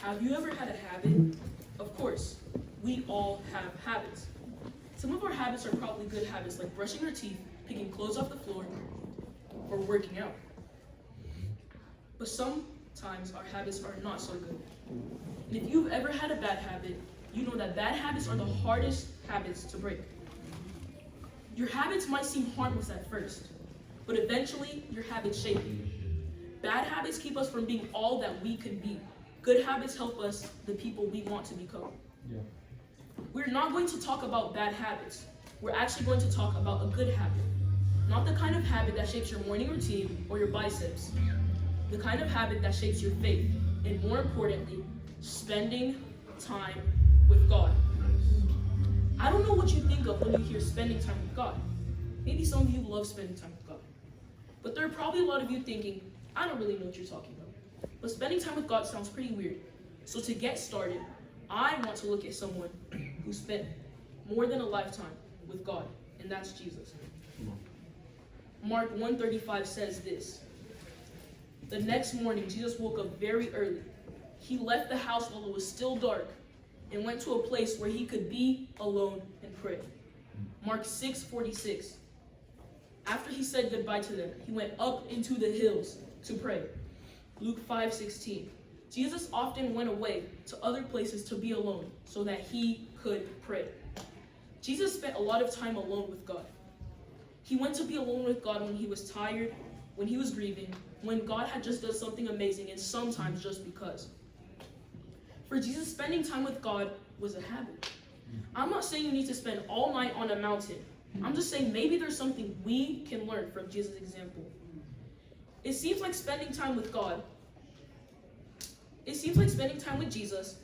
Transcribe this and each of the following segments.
Have you ever had a habit? Of course, we all have habits. Some of our habits are probably good habits like brushing our teeth, picking clothes off the floor, or working out. But sometimes our habits are not so good. And if you've ever had a bad habit, you know that bad habits are the hardest habits to break. Your habits might seem harmless at first, but eventually your habits shape you. Bad habits keep us from being all that we can be. Good habits help us the people we want to become. Yeah. We're not going to talk about bad habits. We're actually going to talk about a good habit. Not the kind of habit that shapes your morning routine or your biceps. The kind of habit that shapes your faith. And more importantly, spending time with God. I don't know what you think of when you hear spending time with God. Maybe some of you love spending time with God. But there are probably a lot of you thinking, I don't really know what you're talking about. But spending time with God sounds pretty weird. So to get started, I want to look at someone who spent more than a lifetime with God, and that's Jesus. Mark 1:35 says this. The next morning, Jesus woke up very early. He left the house while it was still dark and went to a place where he could be alone and pray. Mark 6:46. After he said goodbye to them, he went up into the hills to pray. Luke 5:16. Jesus often went away to other places to be alone so that he could pray. Jesus spent a lot of time alone with God. He went to be alone with God when he was tired, when he was grieving, when God had just done something amazing, and sometimes just because. For Jesus, spending time with God was a habit. I'm not saying you need to spend all night on a mountain. I'm just saying maybe there's something we can learn from Jesus' example. It seems like spending time with God. It seems like spending time with Jesus.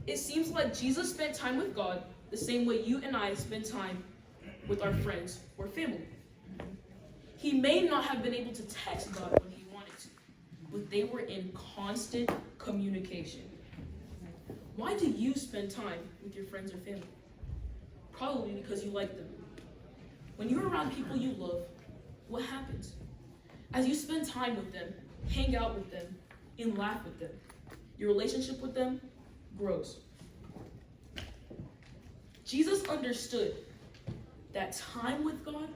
It seems like Jesus spent time with God the same way you and I spend time with our friends or family. He may not have been able to text God when he wanted to, but they were in constant communication. Why do you spend time with your friends or family? Probably because you like them. When you're around people you love, what happens? As you spend time with them, hang out with them, and laugh with them, your relationship with them grows. Jesus understood that time with God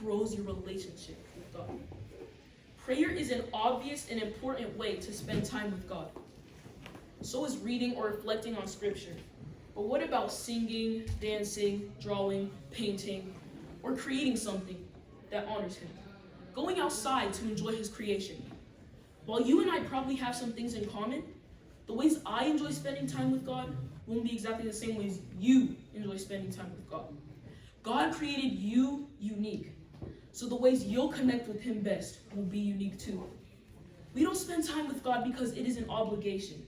grows your relationship with God. Prayer is an obvious and important way to spend time with God. So is reading or reflecting on scripture. But what about singing, dancing, drawing, painting, or creating something that honors him? Going outside to enjoy his creation. While you and I probably have some things in common, the ways I enjoy spending time with God won't be exactly the same ways you enjoy spending time with God. God created you unique, so the ways you'll connect with him best will be unique too. We don't spend time with God because it is an obligation.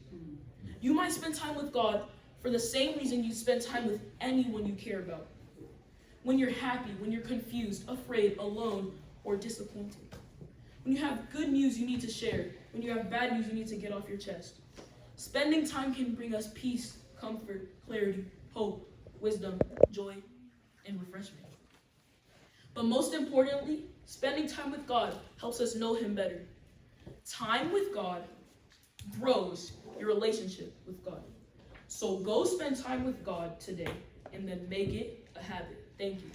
You might spend time with God for the same reason you spend time with anyone you care about. When you're happy, when you're confused, afraid, alone, or disappointed. When you have good news you need to share, when you have bad news you need to get off your chest. Spending time can bring us peace, comfort, clarity, hope, wisdom, joy, and refreshment. But most importantly, spending time with God helps us know him better. Time with God grows your relationship with God. So go spend time with God today and then make it a habit. Thank you.